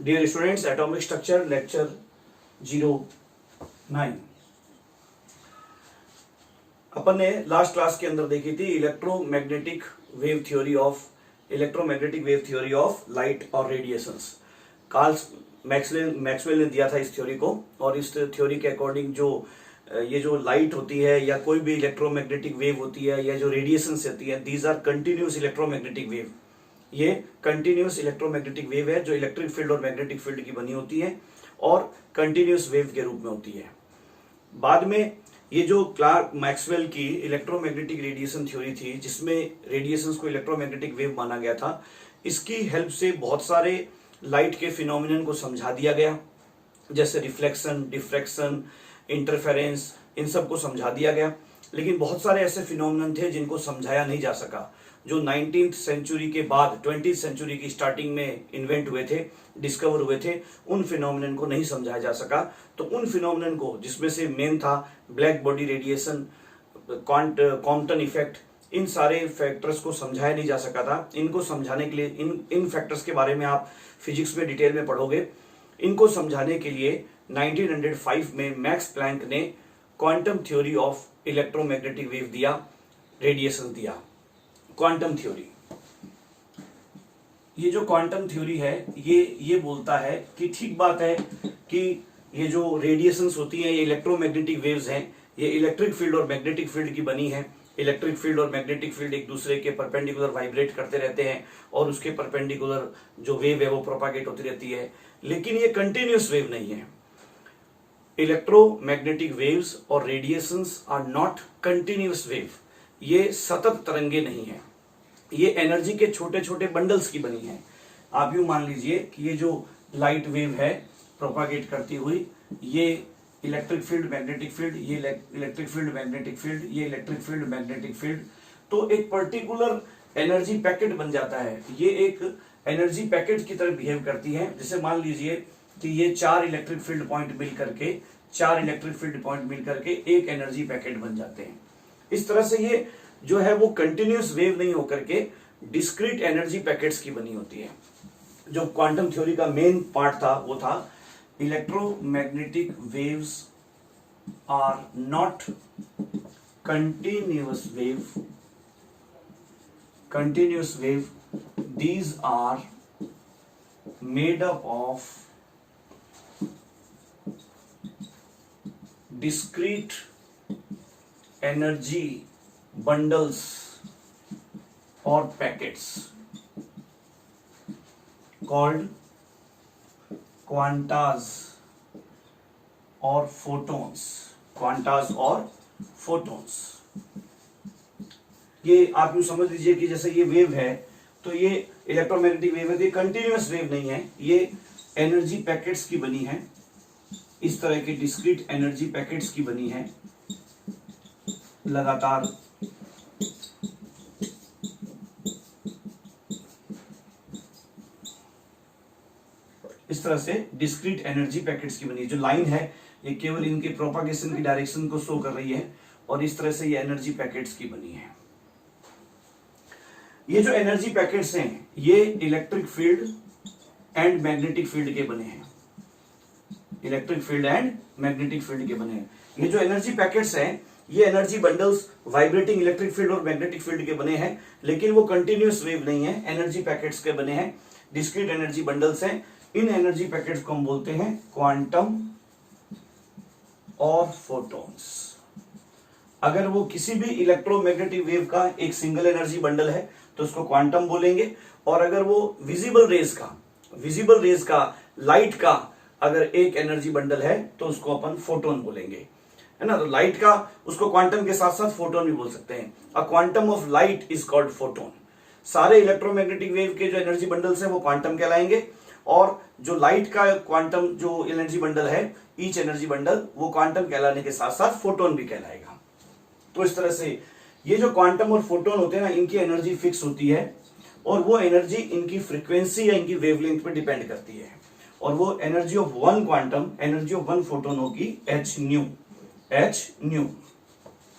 Dear students, atomic structure lecture 09 अपन ने last class के अंदर देखी थी electromagnetic wave theory of light और रेडिएशंस। कार्ल मैक्सवेल ने दिया था इस थ्योरी को, और इस थ्योरी के अकॉर्डिंग ये जो लाइट होती है या कोई भी इलेक्ट्रोमैग्नेटिक वेव होती है या जो रेडिएशंस होती है, these are continuous electromagnetic wave. ये कंटिन्यूस इलेक्ट्रोमैग्नेटिक वेव है जो इलेक्ट्रिक फील्ड और मैग्नेटिक फील्ड की बनी होती है और कंटिन्यूस वेव के रूप में होती है। बाद में ये जो क्लार्क मैक्सवेल की इलेक्ट्रोमैग्नेटिक रेडिएशन थ्योरी थी, जिसमें रेडिएशंस को इलेक्ट्रोमैग्नेटिक वेव माना गया था, इसकी हेल्प से बहुत सारे लाइट के फिनोमिनन को समझा दिया गया, जैसे रिफ्लेक्शन, डिफ्रैक्शन, इंटरफेरेंस, इन सब को समझा दिया गया। लेकिन बहुत सारे ऐसे फिनोमिनन थे जिनको समझाया नहीं जा सका, जो 19th सेंचुरी के बाद 20th सेंचुरी की स्टार्टिंग में इन्वेंट हुए थे, डिस्कवर हुए थे। उन फिनोमिनन को नहीं समझाया जा सका। तो उन फिनोमिनन को, जिसमें से मेन था black body radiation, Compton effect, इन सारे फैक्टर्स को समझाया नहीं जा सका था। इनको समझाने के लिए इन फैक्टर्स के बारे में आप फिजिक्स में डिटेल में पढ़ोगे। इनको समझाने के लिए 1905 में मैक्स प्लैंक ने quantum theory of electromagnetic wave दिया, रेडिएशन दिया, क्वांटम थ्योरी। ये जो क्वांटम थ्योरी है ये बोलता है कि ठीक बात है कि ये जो रेडिएशंस होती हैं, ये इलेक्ट्रोमैग्नेटिक वेव्स हैं, ये इलेक्ट्रिक फील्ड और मैग्नेटिक फील्ड की बनी है। इलेक्ट्रिक फील्ड और मैग्नेटिक फील्ड एक दूसरे के परपेंडिकुलर वाइब्रेट करते रहते हैं और उसके परपेंडिकुलर जो वेव है वो प्रोपागेट होती रहती है। लेकिन ये कंटिन्यूस वेव नहीं है। इलेक्ट्रोमैग्नेटिक वेव्स और radiations are not continuous wave. ये सतत तरंगे नहीं है, ये एनर्जी के छोटे छोटे बंडल्स की बनी है। आप यूं मान लीजिए कि ये जो लाइट वेव है प्रोपागेट करती हुई, ये इलेक्ट्रिक फील्ड, मैग्नेटिक फील्ड, ये इलेक्ट्रिक फील्ड, मैग्नेटिक फील्ड, ये इलेक्ट्रिक फील्ड, मैग्नेटिक फील्ड, तो एक पर्टिकुलर एनर्जी पैकेट बन जाता है। ये एक एनर्जी पैकेट की तरह बिहेव करती है। जैसे मान लीजिए कि ये चार इलेक्ट्रिक फील्ड पॉइंट मिल करके एक एनर्जी पैकेट बन जाते हैं। इस तरह से ये जो है वो कंटिन्यूस वेव नहीं होकर के डिस्क्रीट एनर्जी पैकेट्स की बनी होती है। जो क्वांटम थ्योरी का मेन पार्ट था वो था electromagnetic waves are not continuous wave, these are made up of discrete energy bundles or packets called quantas or photons। ये आप यूं समझ लीजिए कि जैसे ये वेव है, तो ये इलेक्ट्रोमैग्नेटिक वेव है, ये कंटिन्यूअस वेव नहीं है, ये एनर्जी पैकेट्स की बनी है। इस तरह के डिस्क्रीट एनर्जी पैकेट्स की बनी है, लगातार इस तरह से डिस्क्रीट एनर्जी पैकेट्स की बनी है। जो लाइन है ये केवल इनके प्रोपागेशन की डायरेक्शन को शो कर रही है, और इस तरह से ये एनर्जी पैकेट्स की बनी है। ये जो एनर्जी पैकेट्स हैं ये electric field and magnetic field के बने हैं। Electric field and magnetic field के बने हैं। ये जो एनर्जी पैकेट्स हैं ये energy bundles vibrating electric field और मैग्नेटिक फील्ड के बने हैं, लेकिन वो कंटिन्यूस वेव नहीं है, एनर्जी पैकेट्स के बने हैं, डिस्क्रीट एनर्जी बंडल्स हैं। इन एनर्जी पैकेट्स को हम बोलते हैं क्वांटम और फोटॉन्स। अगर वो किसी भी इलेक्ट्रोमैग्नेटिक वेव का एक सिंगल एनर्जी बंडल है तो उसको क्वांटम बोलेंगे, और अगर वो विजिबल रेज का लाइट का अगर एक एनर्जी बंडल है तो उसको अपन फोटोन बोलेंगे, है ना। तो लाइट का उसको क्वांटम के साथ साथ फोटोन भी बोल सकते हैं। A quantum of light is called photon. सारे इलेक्ट्रोमैग्नेटिक वेव के जो एनर्जी बंडल्स हैं वो क्वांटम कहलाएंगे, और जो लाइट का क्वांटम जो एनर्जी बंडल है, ईच एनर्जी बंडल, वो क्वांटम कहलाने के साथ साथ फोटोन भी कहलाएगा। तो इस तरह से ये जो क्वांटम और फोटोन होते हैं ना, इनकी एनर्जी फिक्स होती है, और वो एनर्जी इनकी फ्रीक्वेंसी या इनकी वेवलेंथ पे डिपेंड करती है। और वो energy of one quantum, energy of one photon होगी h न्यू।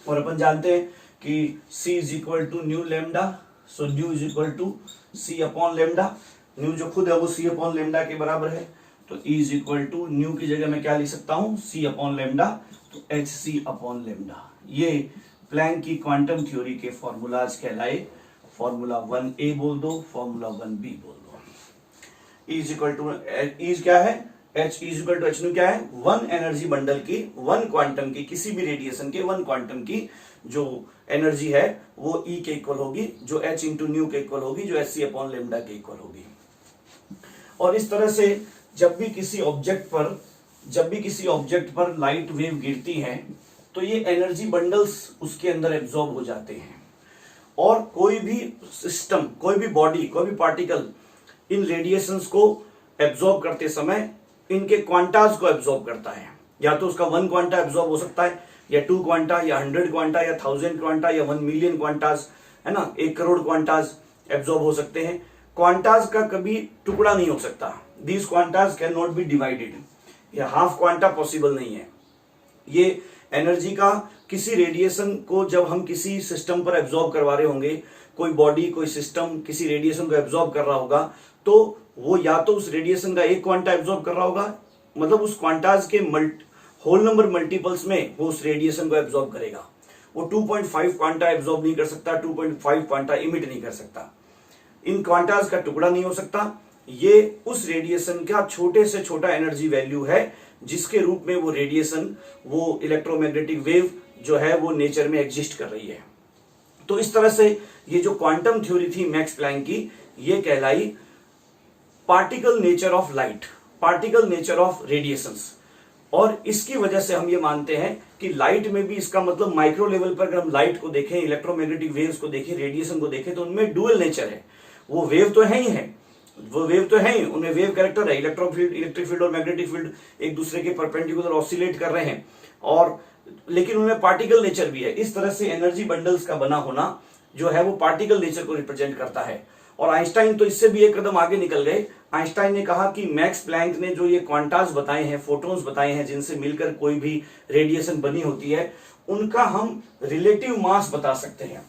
और अपन जानते हैं कि c is equal to nu lambda, so nu is equal to c upon lambda. Nu जो खुद है वो सी अपॉन लेमडा के बराबर है, तो E is equal to nu की जगह मैं क्या लिख सकता हूं, सी अपॉन लेमडा, तो एच सी अपॉन लेमडा। ये प्लैंक की क्वांटम थ्योरी के फॉर्मूलाज कहलाए। फॉर्मूला 1A बोल दो, फॉर्मूला 1B बोल दो। E is equal to, E क्या है, H is equal to h nu क्या है, वन एनर्जी बंडल की, वन क्वांटम की, किसी भी रेडिएशन के वन क्वांटम की जो एनर्जी है वो E के इक्वल होगी, जो H इंटू न्यू के इक्वल होगी, जो एच सी अपॉन लेमडा के इक्वल होगी। और इस तरह से जब भी किसी ऑब्जेक्ट पर लाइट वेव गिरती है तो ये एनर्जी बंडल्स उसके अंदर एब्जॉर्ब हो जाते हैं। और कोई भी सिस्टम, कोई भी बॉडी, कोई भी पार्टिकल इन रेडिएशंस को एब्जॉर्ब करते समय इनके क्वांटाज को एब्जॉर्ब करता है। या तो उसका 1 क्वांटा एब्जॉर्ब हो सकता है, या 2 क्वांटा, या 100 क्वांटा, या 1000 क्वांटा, या 1 मिलियन क्वांटाज, है ना, 1 करोड़ क्वांटाज एब्जॉर्ब हो सकते हैं। क्वांटाज का कभी टुकड़ा नहीं हो सकता। These quantas can not be divided, या हाफ क्वांटा पॉसिबल नहीं है। ये एनर्जी का किसी रेडिएशन को जब हम किसी सिस्टम पर एब्जॉर्ब करवा रहे होंगे, कोई बॉडी, कोई सिस्टम किसी रेडिएशन को एब्जॉर्ब कर रहा होगा, तो वो या तो उस रेडिएशन का 1 क्वांटा एब्जॉर्ब कर रहा होगा, मतलब उस क्वांटाज के होल नंबर मल्टीपल्स में वो उस रेडिएशन को एब्जॉर्ब करेगा। वो 2.5 क्वांटा एब्जॉर्ब नहीं कर सकता, 2.5 क्वांटा इमिट नहीं कर सकता। इन क्वांटाज का टुकड़ा नहीं हो सकता। ये उस रेडिएशन का छोटे से छोटा एनर्जी वैल्यू है जिसके रूप में वो रेडिएशन, वो इलेक्ट्रोमैग्नेटिक वेव जो है वो नेचर में एग्जिस्ट कर रही है। तो इस तरह से ये जो क्वांटम थ्योरी थी मैक्स प्लैंक की, ये कहलाई particle nature of light, particle nature of radiations. और इसकी वजह से हम ये मानते हैं कि लाइट में भी, इसका मतलब माइक्रो लेवल पर अगर हम लाइट को देखें, इलेक्ट्रोमैग्नेटिक वेव्स को देखें, रेडिएशन को देखें, तो उनमें डुअल नेचर है। वो वेव तो है ही है, वो वेव तो है ही, उनमें वेव कैरेक्टर है। इलेक्ट्रिक फील्ड और मैग्नेटिक फील्ड एक दूसरे के परपेंडिकुलर ऑसिलेट कर रहे हैं, और लेकिन उनमें पार्टिकल नेचर भी है। इस तरह से एनर्जी बंडल्स का बना होना जो है वो पार्टिकल नेचर को रिप्रेजेंट करता है। और आइंस्टाइन तो इससे भी एक कदम आगे निकल गए। आइंस्टाइन ने कहा कि मैक्स प्लैंक ने जो ये क्वांटाज बताए हैं, फोटॉन्स बताए हैं, जिनसे मिलकर कोई भी रेडिएशन बनी होती है, उनका हम रिलेटिव मास बता सकते हैं।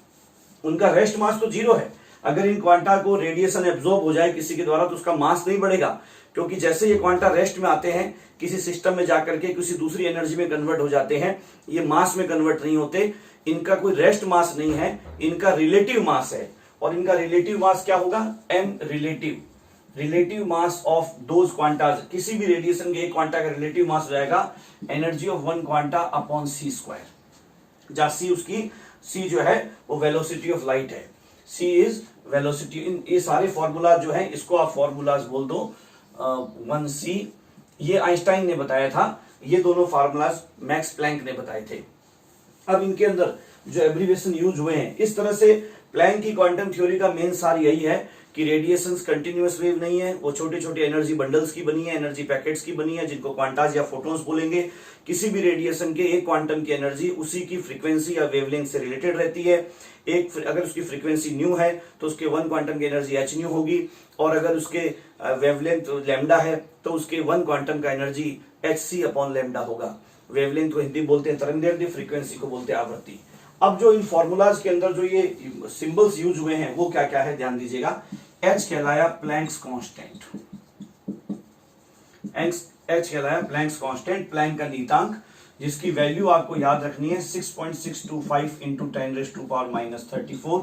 उनका रेस्ट मास तो 0 है। अगर इन क्वांटा को रेडिएशन एब्जॉर्ब हो जाए किसी के द्वारा तो उसका मास नहीं बढ़ेगा, क्योंकि जैसे ये क्वांटा रेस्ट में आते हैं, किसी सिस्टम में जाकर के किसी दूसरी एनर्जी में कन्वर्ट हो जाते हैं, ये मास में कन्वर्ट नहीं होते। इनका कोई रेस्ट मास नहीं है, इनका रिलेटिव मास है। और इनका रिलेटिव मास क्या होगा, M relative mass of those quantas. किसी भी रेडिएशन के एक क्वांटा का रिलेटिव मास हो जाएगा energy of 1 quanta upon c square, जहां c उसकी, c जो है वो वेलोसिटी ऑफ लाइट है, c इज वेलोसिटी। इन ये सारे फॉर्मूला जो हैं इसको आप फॉर्मूलाज बोल दो 1c। ये आइंस्टाइन ने बताया था, ये दोनों फॉर्मूलाज मैक्स प्लैंक ने बताए थे। अब इनके अंदर जो एब्रिविएशन यूज हुए हैं, इस तरह से प्लैंक की क्वांटम थ्योरी का मेन सार यही है कि रेडिएशंस कंटिन्यूअस वेव नहीं है, वो छोटे छोटे एनर्जी बंडल्स की बनी है, एनर्जी पैकेट्स की बनी है, जिनको क्वांटाज या फोटॉन्स बोलेंगे। किसी भी रेडिएशन के एक क्वांटम की एनर्जी उसी की फ्रीक्वेंसी या वेवलेंथ से रिलेटेड रहती है। एक अगर उसकी फ्रीक्वेंसी न्यू है तो उसके 1 क्वांटम की एनर्जी एच न्यू होगी, और अगर उसके वेवलेंथ लैम्डा है तो उसके 1 क्वांटम का energy h c upon lambda होगा। वेवलेंथ को हिंदी बोलते हैं तरंगदैर्ध्य, फ्रीक्वेंसी को बोलते हैं आवृत्ति। अब जो इन फॉर्मूलाज के अंदर जो ये सिंबल्स यूज हुए हैं वो क्या क्या है, ध्यान दीजिएगा। H कहलाया प्लैंक्स कांस्टेंट, H कहलाया प्लैंक्स कांस्टेंट, प्लैंक का नीतांक, जिसकी वैल्यू आपको याद रखनी है 6.625 इंटू 10⁻⁻34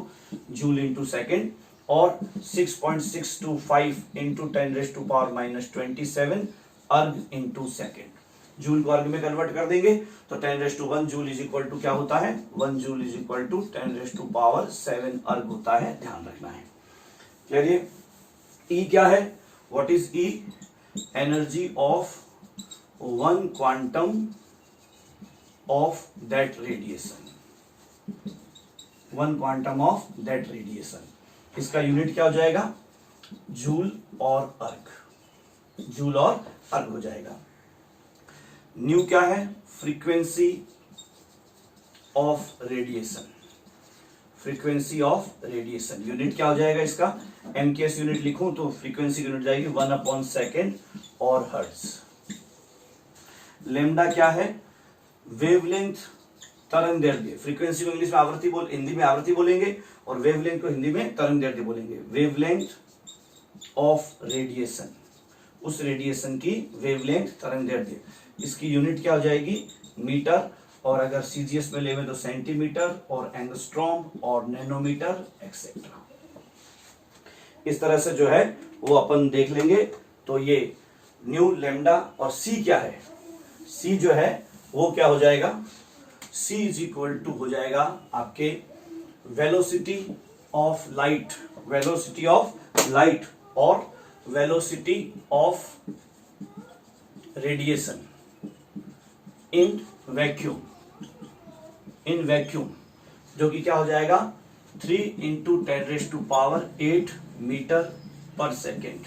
जूल इंटू सेकेंड, और 6.625 इंटू 10⁻⁻27 अर्ग इंटू सेकेंड। जूल को अर्ग में कन्वर्ट कर देंगे तो 10⁻1 जूल इज इक्वल टू क्या होता है, 1 जूल इज इक्वल टू 10⁻7 अर्ग होता है, ध्यान रखना है। चलिए, E क्या है, what is E, energy of 1 quantum of that radiation, 1 quantum of that radiation. इसका यूनिट क्या हो जाएगा, जूल और अर्ग, जूल और अर्ग हो जाएगा। न्यू क्या है, frequency of radiation, frequency of radiation. Unit क्या हो जाएगा इसका, एमकेएस यूनिट लिखूं तो फ्रीक्वेंसी यूनिट जाएगी 1/सेकेंड और हर्ट्ज। लेम्डा क्या है, वेवलेंथ तरंगदैर्ध्य। फ्रीक्वेंसी को इंग्लिश में आवृत्ति हिंदी में आवृत्ति बोलेंगे, और वेवलेंथ को हिंदी में तरंगदैर्ध्य बोलेंगे। वेवलेंथ ऑफ रेडिएशन, उस रेडिएशन की वेवलेंथ तरंगदैर्ध्य, इसकी यूनिट क्या हो जाएगी मीटर, और अगर सीजीएस में लेवे तो सेंटीमीटर और एंगस्ट्रॉम और नैनोमीटर एक्सेट्रा। इस तरह से जो है वो अपन देख लेंगे। तो ये न्यू लैम्डा और सी क्या है, सी जो है वो क्या हो जाएगा, सी इज इक्वल टू हो जाएगा आपके velocity of light, velocity of light और velocity of radiation in vacuum, in vacuum, जो कि क्या हो जाएगा 3 × 10⁸ मीटर पर second.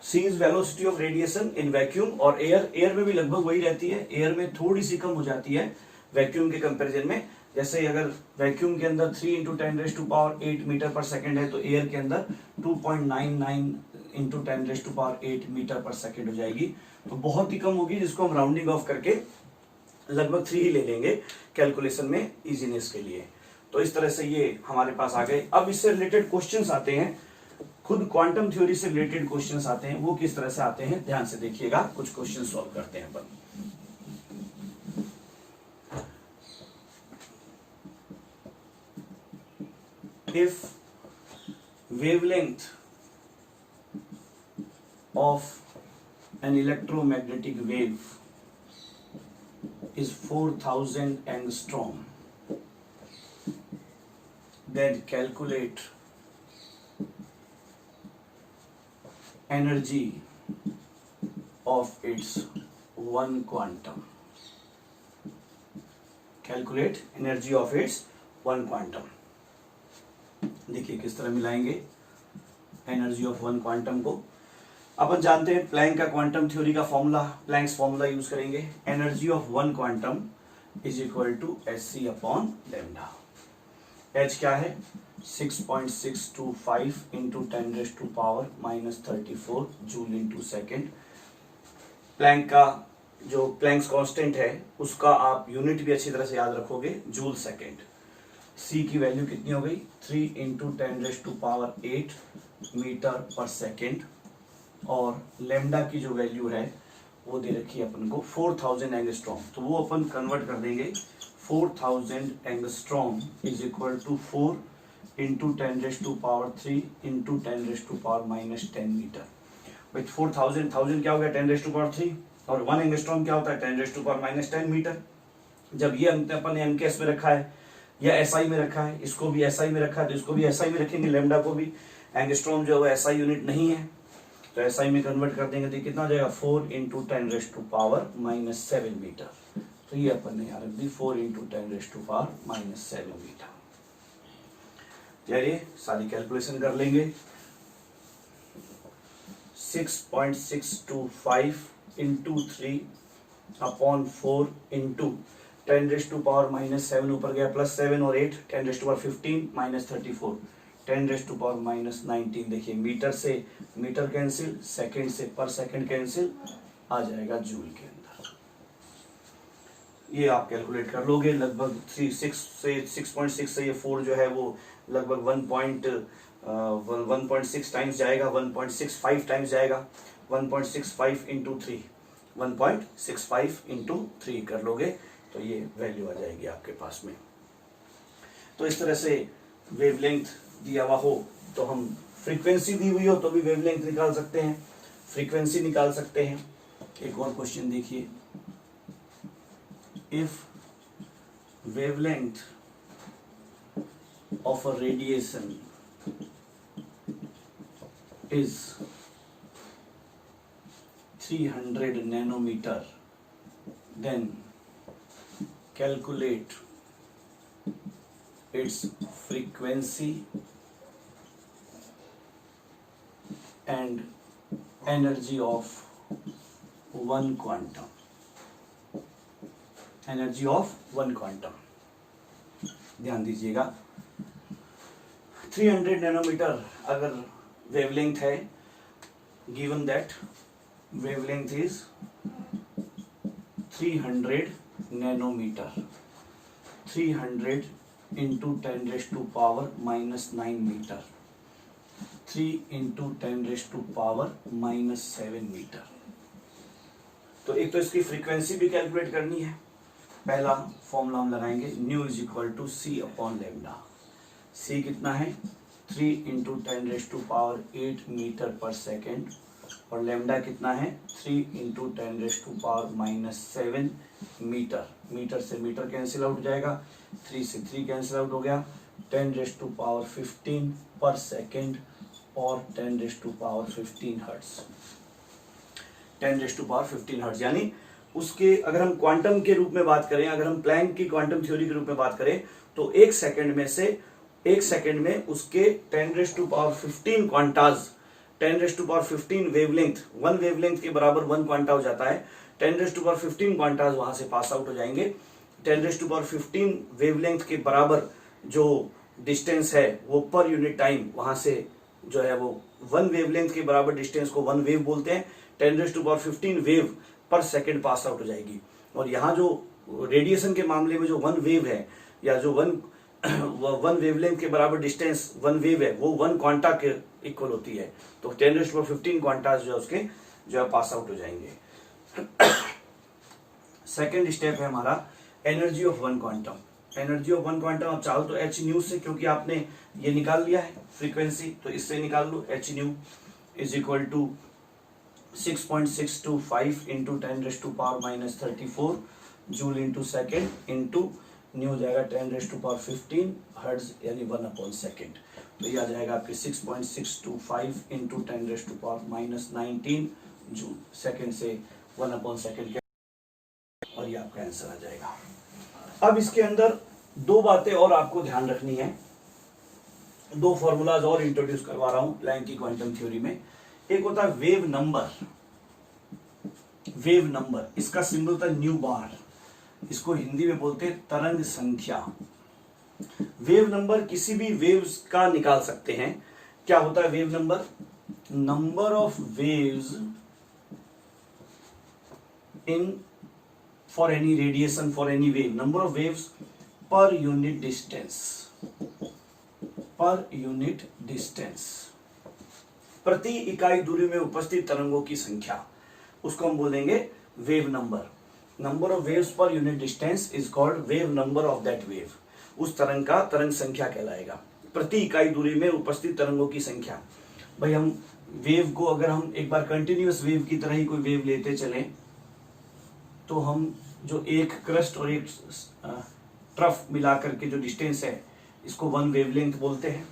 C is velocity of radiation in vacuum, और एयर में भी लगभग वही रहती है, एयर में थोड़ी सी कम हो जाती है वैक्यूम के कंपैरिजन में। जैसे अगर वैक्यूम के अंदर 3 × 10⁸ मीटर पर सेकेंड है तो एयर के अंदर 2.99 × 10⁸ मीटर पर सेकेंड हो जाएगी, तो बहुत ही कम होगी, जिसको हम राउंडिंग ऑफ करके लगभग 3 ही ले लेंगे कैलकुलेशन में इजीनेस के लिए। तो इस तरह से ये हमारे पास आ गए। अब इससे रिलेटेड क्वेश्चंस आते हैं, खुद क्वांटम थ्योरी से रिलेटेड क्वेश्चंस आते हैं, वो किस तरह से आते हैं ध्यान से देखिएगा। कुछ क्वेश्चन सॉल्व करते हैं अपन। If wavelength of an electromagnetic wave is 4000 angstrom, then calculate energy of its one quantum. Calculate energy of its one quantum. देखिए किस तरह मिलाएंगे एनर्जी ऑफ वन क्वांटम को। अपन जानते हैं प्लैंक का क्वांटम थ्योरी का फॉर्मूला, प्लैंक्स फॉर्मूला यूज करेंगे। Energy of one quantum is equal to hc upon lambda. h क्या है 6.625 into 10⁻⁻34 joule into second. Planck का जो प्लैंक्स कांस्टेंट है उसका आप यूनिट भी अच्छी तरह से याद रखोगे, जूल सेकेंड। c की वैल्यू कितनी हो गई 3 × 10⁸ मीटर पर सेकेंड, और लेमडा की जो वैल्यू है वो दे रखी है अपन को 4000 एंगस्ट्रॉम, तो वो अपन कन्वर्ट कर देंगे 4000 angstrom is equal to 4 × 10⁻³ into 10⁻⁻10 metre. भाई 4000 क्या हो गया 10⁻³ और 1 एंगस्ट्रॉम क्या होता है 10⁻⁻10 मीटर। जब ये अपन ने एमकेएस में रखा है या एसआई में रखा है, इसको भी एसआई में रखा है तो इसको भी एसआई में रखेंगे, लेमडा को भी। एंगस्ट्रॉम जो है एसआई यूनिट नहीं है तो एसआई में कन्वर्ट कर देंगे तो कितना हो जाएगा 4 × 10⁻⁻7 मीटर। तो ये अपन ने यहाँ रख दी 4 × 10⁻⁻7 मीटर। चलिए सारी कैलकुलेशन कर लेंगे। 6.625 इंटू 3 अपॉन 4 इंटू 10⁻⁻7 ऊपर गया +7 और 8 10⁻15 -34 10⁻⁻19। देखिए मीटर से मीटर कैंसिल, सेकंड से पर सेकंड कैंसिल, आ जाएगा जूल के अंदर। ये आप कैलकुलेट कर लोगे। लगभग 6.6 से ये 4 जो है वो लगभग 1.6 टाइम्स जाएगा, 1.65 टाइम्स जाएगा। 1.65 इंटू 3 1.65 इंटू 3 कर लोगे तो ये वैल्यू आ जाएगी आपके पास में। तो इस तरह से वेवलेंथ दिया हुआ हो तो हम फ्रीक्वेंसी दी हुई हो तो भी वेवलेंथ निकाल सकते हैं, फ्रीक्वेंसी निकाल सकते हैं। एक और क्वेश्चन देखिए, if wavelength of a radiation is 300 nanometre, then calculate its frequency and energy of one quantum. Energy of one quantum. ध्यान दीजिएगा 300 नैनोमीटर अगर वेवलेंथ है, given that wavelength is 300 nanometre, 300 into 10⁻⁻⁹ metre, 3 into 10⁻⁻7 metre. तो एक तो इसकी frequency भी calculate करनी है। पहला फॉर्मूला हम लगाएंगे, nu is equal to c upon lambda. C कितना है, 3 इंटू 10⁸ मीटर पर सेकेंड, और लेमडा कितना है, 3 इंटू 10⁻⁻7 मीटर। मीटर से मीटर कैंसिल आउट हो जाएगा, 3 से 3 कैंसिल आउट हो गया, 10⁻15 पर सेकेंड और 10⁻15 हर्ट्ज। 10⁻15 हर्ट्ज, यानी उसके अगर हम क्वांटम के रूप में बात करें, अगर हम प्लैंक की क्वांटम थ्योरी के रूप में बात करें, तो एक सेकंड में उसके 10⁻15 क्वांटाज, 10⁻15 वेवलेंथ, वन वेवलेंथ के बराबर 1 क्वांटा हो जाता है। 10⁻15 क्वांटाज वहां से पास आउट हो जाएंगे। 10⁻15 वेवलेंथ के बराबर जो डिस्टेंस है वो पर यूनिट टाइम वहां से जो है वो 1 वेवलेंथ के बराबर डिस्टेंस को 1 वेव बोलते हैं। 10⁻15 वेव पर सेकेंड पास आउट हो जाएगी। और यहाँ जो रेडिएशन के मामले में जो 1 वेव है, या जो 1 वेवलेंथ के बराबर डिस्टेंस 1 वेव है, वो 1 क्वांटा के इक्वल होती है। तो 10⁻15 क्वांटास जो है उसके जो है पास आउट हो जाएंगे। सेकेंड स्टेप है हमारा energy of 1 quantum. Energy of 1 quantum आप चाहो तो एच न्यू से, क्योंकि आपने ये निकाल लिया है फ्रीक्वेंसी, तो इससे निकाल लो। H nu is equal to 6.625 into 10⁻⁻34 joule into second, into nu हो जाएगा 10⁻15 हर्ट्ज, यानी 1/सेकेंड। तो ये आ जाएगा आपके 6.625 इंटू 10⁻⁻19 जूल, सेकेंड से 1/सेकेंड के, और ये आपका आंसर आ जाएगा। अब इसके अंदर 2 बातें और आपको ध्यान रखनी है, 2 फॉर्मूलाज और इंट्रोड्यूस करवा रहा हूं प्लैंक की क्वांटम थ्योरी में। एक होता है वेव नंबर। वेव नंबर, इसका सिंबल था न्यू बार, इसको हिंदी में बोलते हैं तरंग संख्या। वेव नंबर किसी भी वेव्स का निकाल सकते हैं। क्या होता है wave number? Number of waves in for any radiation for any wave, number of waves per unit distance, per unit distance, प्रति इकाई दूरी में उपस्थित तरंगों की संख्या, उसको हम बोलेंगे wave number. Number of waves per unit distance is called wave number of that wave. उस तरंग का तरंग संख्या कहलाएगा, प्रति इकाई दूरी में उपस्थित तरंगों की संख्या। भाई हम वेव को अगर हम एक बार कंटिन्यूअस वेव की तरह ही कोई वेव लेते चलें, तो हम जो एक क्रस्ट और एक ट्रफ मिला करके जो डिस्टेंस है, इसको 1 वेवलेंथ बोलते हैं।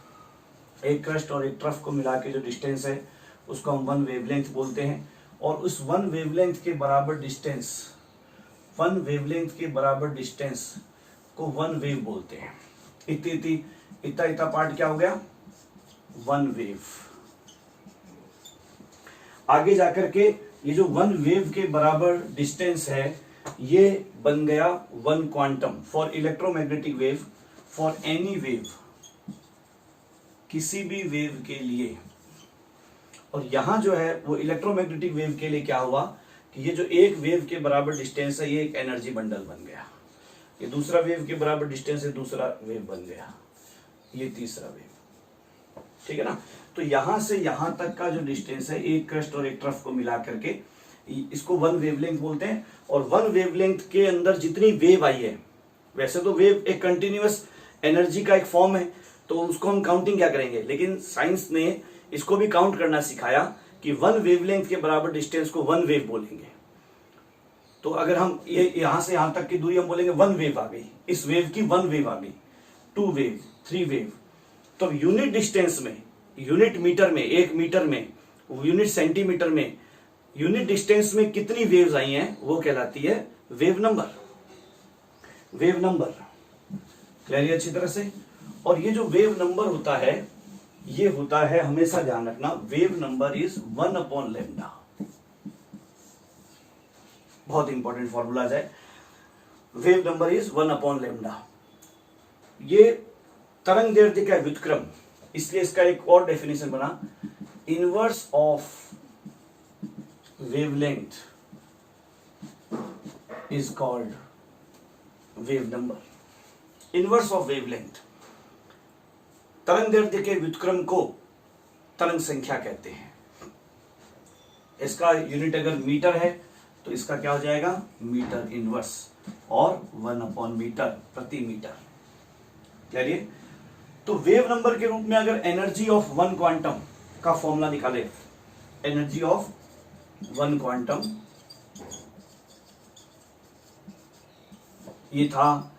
एक क्रस्ट और एक ट्रफ को मिला के जो डिस्टेंस है उसको हम 1 वेवलेंथ बोलते हैं। और उस 1 वेवलेंथ के बराबर डिस्टेंस, 1 वेवलेंथ के बराबर डिस्टेंस को 1 वेव बोलते हैं। इतना पार्ट क्या हो गया? 1 वेव। आगे जाकर के ये जो 1 वेव के बराबर डिस्टेंस है, ये बन गया 1 quantum for electromagnetic wave, for any wave, किसी भी वेव के लिए। और यहां जो है वो इलेक्ट्रोमैग्नेटिक वेव के लिए क्या हुआ कि ये जो एक वेव के बराबर डिस्टेंस है, ये एक एनर्जी बंडल बन गया। ये दूसरा वेव के बराबर डिस्टेंस है, दूसरा वेव बन गया, ये तीसरा वेव। ठीक है ना? तो यहां से यहां तक का जो डिस्टेंस है, एक क्रस्ट और एक ट्रफ को मिला करके, इसको 1 वेवलेंथ बोलते हैं। और 1 वेवलेंथ के अंदर जितनी वेव आई है, वैसे तो वेव एक कंटिन्यूअस एनर्जी का एक फॉर्म है, तो उसको हम काउंटिंग क्या करेंगे, लेकिन साइंस ने इसको भी काउंट करना सिखाया कि 1 वेवलेंथ के बराबर डिस्टेंस को 1 वेव बोलेंगे। तो अगर हम ये यहां से यहां तक की दूरी हम बोलेंगे 1 वेव आ गई, इस वेव की 1 वेव आ गई, 2 वेव, 3 वेव। तो यूनिट डिस्टेंस में, यूनिट मीटर में, 1 मीटर में, यूनिट सेंटीमीटर में, यूनिट डिस्टेंस में कितनी वेव्स आई हैं, वो कहलाती है wave number. Wave number clear अच्छी तरह से। और ये जो वेव नंबर होता है, ये होता है, हमेशा ध्यान रखना, वेव नंबर इज 1/λ। बहुत इंपॉर्टेंट फॉर्मूला है, वेव नंबर इज 1/λ। ये तरंग दैर्ध्य का व्युत्क्रम, इसलिए इसका एक और डेफिनेशन बना, inverse of wavelength is called wave number. Inverse of wavelength. तरंग दैर्ध्य के व्युत्क्रम को तरंग संख्या कहते हैं। इसका यूनिट अगर मीटर है तो इसका क्या हो जाएगा, मीटर इनवर्स, और 1/मीटर प्रति मीटर। क्लियर? तो वेव नंबर के रूप में अगर एनर्जी ऑफ वन क्वांटम का फॉर्मूला निकाले, एनर्जी ऑफ वन क्वांटम ये था,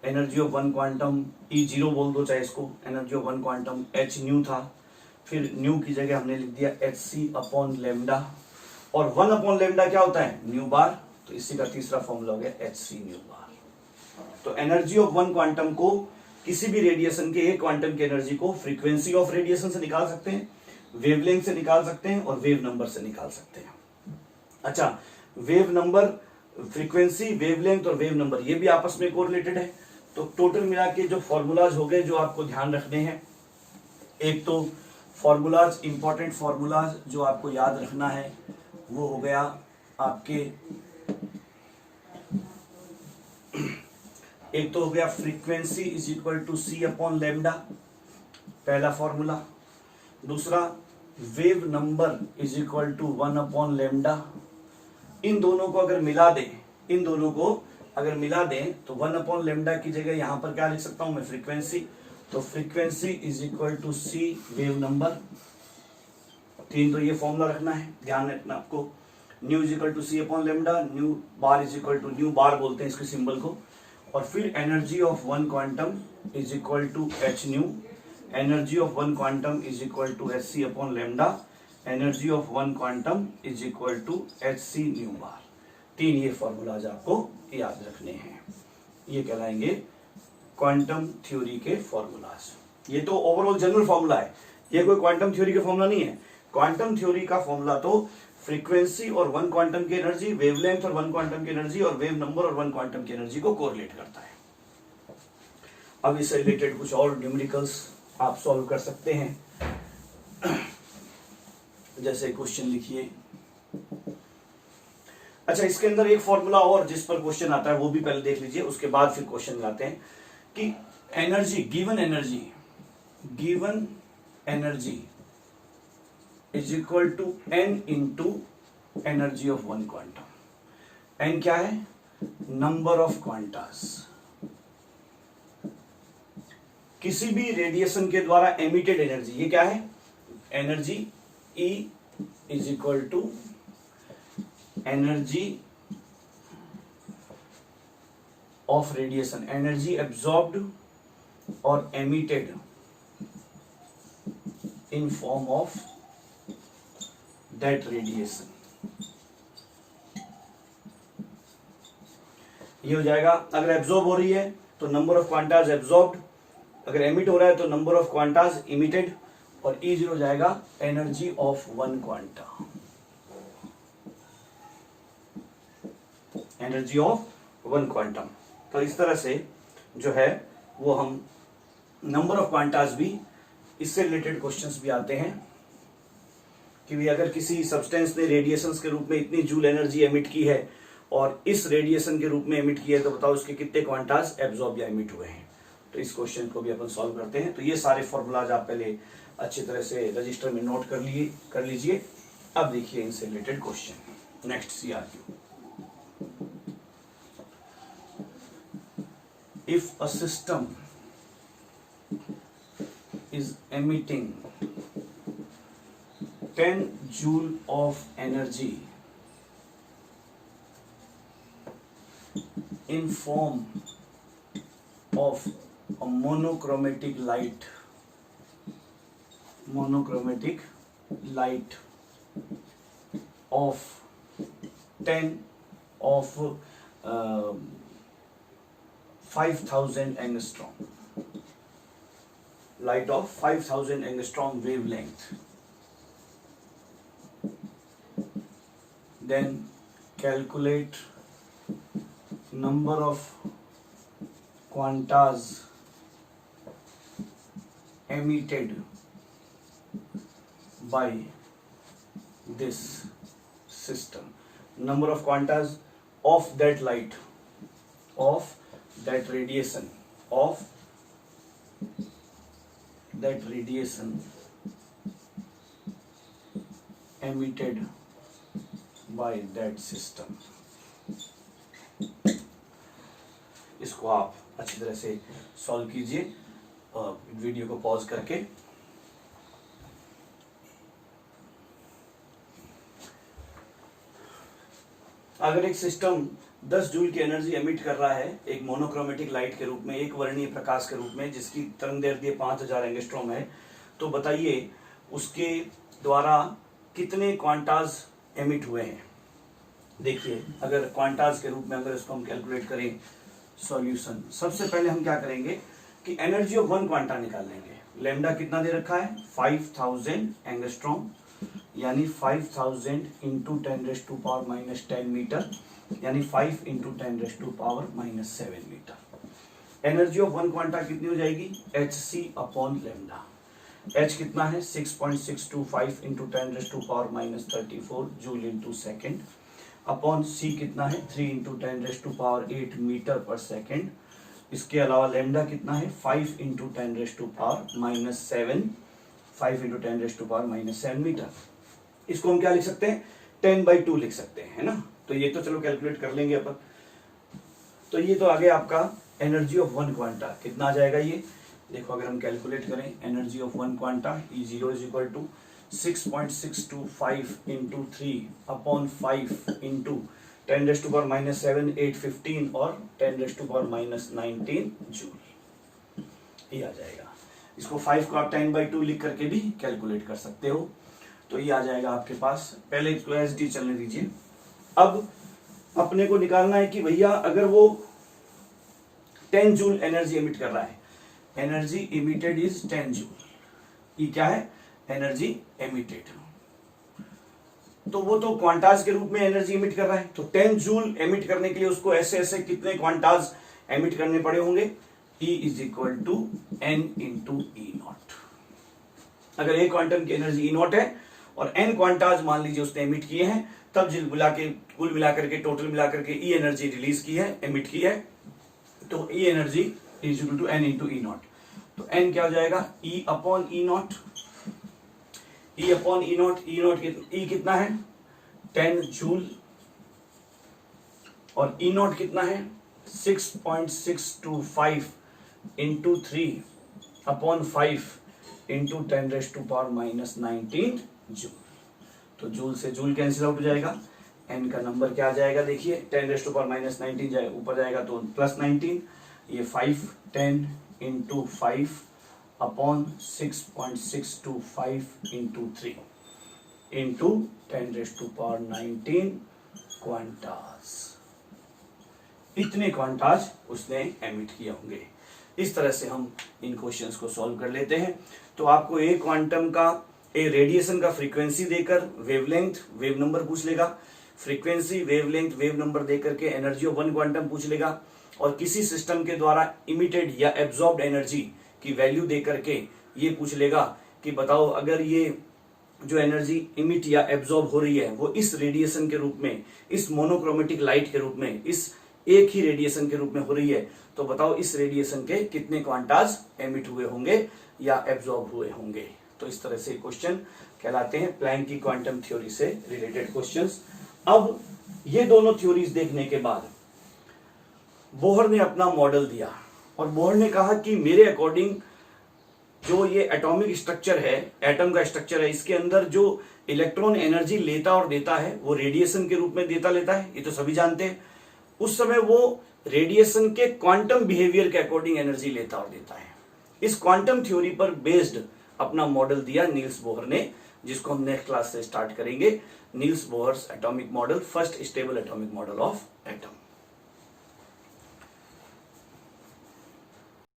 energy of one quantum E0 बोल दो चाहे इसको, energy of one quantum h new था, फिर न्यू की जगह हमने लिख दिया hc/λ, और 1/λ क्या होता है, न्यू बार, तो इसी का तीसरा फॉर्मूला हो गया hc न्यू बार। तो एनर्जी ऑफ वन क्वांटम को, किसी भी रेडिएशन के एक क्वांटम की एनर्जी को फ्रीक्वेंसी ऑफ रेडिएशन से निकाल सकते हैं, वेवलेंथ से निकाल सकते हैं, और वेव नंबर से निकाल सकते हैं। अच्छा, वेव नंबर, फ्रीक्वेंसी, वेवलेंथ और वेव नंबर ये भी आपस में कोरिलेटेड है। तो टोटल मिला के जो फॉर्मूलाज हो गए जो आपको ध्यान रखने हैं, एक तो फॉर्मूलाज, इंपॉर्टेंट फॉर्मूलाज जो आपको याद रखना है वो हो गया आपके, एक तो हो गया frequency is equal to c/λ, पहला फॉर्मूला। दूसरा wave number is equal to 1/λ। इन दोनों को अगर मिला दें, इन दोनों को अगर मिला दें तो 1/λ की जगह यहां पर क्या लिख सकता हूं मैं, फ्रीक्वेंसी। तो frequency is equal to c wave number. तीन तो ये फॉर्मूला रखना है, ध्यान रखना आपको। Nu is equal to c/λ, nu bar is equal to, nu bar बोलते हैं इसके सिंबल को। और फिर energy of one quantum is equal to h nu, energy of one quantum is equal to hc/λ, energy of one quantum is equal to hc nu bar. तीन ये formulas आपको याद रखने हैं, ये कहलाएंगे क्वांटम थ्योरी के फॉर्मूलाज। ये तो ओवरऑल जनरल फॉर्मूला है, ये कोई क्वांटम थ्योरी का फॉर्मूला नहीं है। क्वांटम थ्योरी का फॉर्मूला तो फ्रीक्वेंसी और वन क्वांटम की एनर्जी, वेवलेंथ और वन क्वांटम की एनर्जी, और वेव नंबर और वन क्वांटम की एनर्जी को कोरिलेट करता है। अब इससे रिलेटेड कुछ और न्यूमेरिकल्स आप सॉल्व कर सकते हैं। जैसे क्वेश्चन लिखिए। अच्छा, इसके अंदर एक फॉर्मूला और जिस पर क्वेश्चन आता है वो भी पहले देख लीजिए, उसके बाद फिर क्वेश्चन लाते हैं कि energy, given energy is equal to n into energy of one quantum. n क्या है, नंबर ऑफ क्वांटास। किसी भी रेडिएशन के द्वारा एमिटेड एनर्जी, ये क्या है, energy E is equal to energy of radiation, energy absorbed और emitted in form of that radiation. ये हो जाएगा, अगर एब्जॉर्ब हो रही है तो नंबर ऑफ क्वांटाज एब्जॉर्ब्ड, अगर एमिट हो रहा है तो नंबर ऑफ क्वांटाज इमिटेड, और E0 हो जाएगा energy of one quanta, energy of one quantum. तो इस तरह से जो है वो हम नंबर ऑफ क्वांटाज भी, इससे रिलेटेड क्वेश्चंस भी आते हैं कि भी अगर किसी सब्सटेंस ने रेडिएशंस के रूप में इतनी जूल एनर्जी एमिट की है और इस रेडिएशन के रूप में एमिट किया है, तो बताओ उसके कितने क्वांटाज एब्जॉर्ब या एमिट हुए हैं। तो इस क्वेश्चन को भी अपन सॉल्व करते हैं। तो ये सारे फॉर्मूलाज आप पहले अच्छी तरह से रजिस्टर में नोट कर लीजिए। अब देखिए इनसे related question. Next CRQ, if a system is emitting 10 joule of energy in form of a monochromatic light of 10 of 5000 angstrom, light of 5000 angstrom wavelength, then calculate number of quantas emitted by this system, number of quantas of that light, of that radiation of that radiation emitted by that system। इसको आप अच्छी तरह से solve कीजिए video को pause करके। अगर एक सिस्टम 10 जूल की एनर्जी एमिट कर रहा है एक मोनोक्रोमेटिक लाइट के रूप में, एक वर्णीय प्रकाश के रूप में, जिसकी तरंगदैर्घ्य 5000 एंगस्ट्रॉम है, तो बताइए उसके द्वारा कितने क्वांटाज एमिट हुए हैं। देखिए अगर क्वांटाज के रूप में अगर इसको हम कैलकुलेट करें सॉल्यूशन, सबसे पहले हम क्या करेंगे कि एनर्जी ऑफ वन क्वांटा निकाल लेंगे। लैम्डा कितना दे रखा है 5000 एंगस्ट्रॉम, यानी 5000 इंटू 10⁻⁻10 मीटर, यानी 5 into 10⁻⁻7 metre. Energy of one quanta कितनी हो जाएगी hc अपॉन लैम्डा। h कितना है 6.625 into 10⁻⁻34 joule into second, upon c कितना है 3 इंटू 10⁻8 मीटर पर सेकेंड। इसके अलावा लैम्डा कितना है 5 इंटू 10⁻⁻7, 5 इंटू 10⁻⁻7 मीटर। इसको हम क्या लिख सकते हैं 10/2 लिख सकते हैं, है ना। तो ये तो चलो कैलकुलेट कर लेंगे अपन। तो ये तो आगे आपका एनर्जी ऑफ वन क्वांटा कितना आ जाएगा। ये देखो अगर हम कैलकुलेट करें energy of one quanta E0 is equal to 6.625 into 3 upon 5 into 10⁻⁻7 815 और 10⁻⁻19 जूल, ये आ जाएगा। इसको 5 को आप 10/2 लिख करके भी कैलकुलेट कर सकते हो। तो ये आ जाएगा आपके पास। पहले इसको एस डी चलने दीजिए। अब अपने को निकालना है कि भैया अगर वो 10 जूल एनर्जी एमिट कर रहा है, एनर्जी इमिटेड इज 10 जूल, ये क्या है एनर्जी एमिटेड, तो वो तो क्वांटाज के रूप में एनर्जी एमिट कर रहा है। तो 10 जूल एमिट करने के लिए उसको ऐसे ऐसे कितने क्वांटाज एमिट करने पड़े होंगे, E is equal to N into E0। अगर एक क्वांटम की एनर्जी E0 है और N क्वांटाज मान लीजिए उसने एमिट किए हैं, तब कुल मिलाकर के टोटल मिलाकर के E एनर्जी रिलीज की है, एमिट की है, तो E energy is equal to N into E0। तो N क्या हो जाएगा E upon E0, E upon E0, E कितना है 10 जूल और E0 कितना है 6.625 इंटू 3 अपॉन 5 इंटू 10⁻⁻19 जूल। तो जूल से जूल कैंसिल आउट हो जाएगा। N का नंबर क्या आ जाएगा देखिए 10⁻⁻19 जाए ऊपर जाएगा तो +19, ये 5 10 इंटू 5 अपॉन 6.625 इंटू 3 इंटू 10⁻⁹ क्वांटाज। इतने क्वांटाज उसने एमिट किए होंगे। इस तरह से हम इन क्वेश्चंस को सॉल्व कर लेते हैं। तो आपको एक क्वांटम का एक रेडिएशन का फ्रीक्वेंसी देकर वेवलेंथ वेव नंबर पूछ लेगा, फ्रीक्वेंसी वेवलेंथ वेव नंबर देकर के एनर्जी ऑफ वन क्वांटम पूछ लेगा, और किसी सिस्टम के द्वारा इमिटेड या एब्जॉर्ब्ड एनर्जी की वैल्यू देकर के ये पूछ लेगा कि बताओ अगर ये जो एनर्जी इमिट या एब्जॉर्ब हो रही है वो इस रेडिएशन के रूप में, इस मोनोक्रोमेटिक लाइट के रूप में, इस एक ही रेडिएशन के रूप में हो रही है, तो बताओ इस रेडिएशन के कितने क्वांटाज एमिट हुए होंगे या एब्जॉर्ब हुए होंगे। तो इस तरह से क्वेश्चन कहलाते हैं प्लैंक की क्वांटम थ्योरी से रिलेटेड क्वेश्चंस। अब ये दोनों थ्योरीज देखने के बाद बोहर ने अपना मॉडल दिया और बोहर ने कहा कि मेरे अकॉर्डिंग जो ये एटॉमिक स्ट्रक्चर है, एटम का स्ट्रक्चर है, इसके अंदर जो इलेक्ट्रॉन एनर्जी लेता और देता है वो रेडिएशन के रूप में देता लेता है, ये तो सभी जानते हैं। उस समय वो रेडिएशन के क्वांटम बिहेवियर के अकॉर्डिंग एनर्जी लेता और देता है। इस क्वांटम थ्योरी पर बेस्ड अपना मॉडल दिया नील्स बोहर ने, जिसको हम नेक्स्ट क्लास से स्टार्ट करेंगे। Niels Bohr's atomic model, first stable atomic model of atom.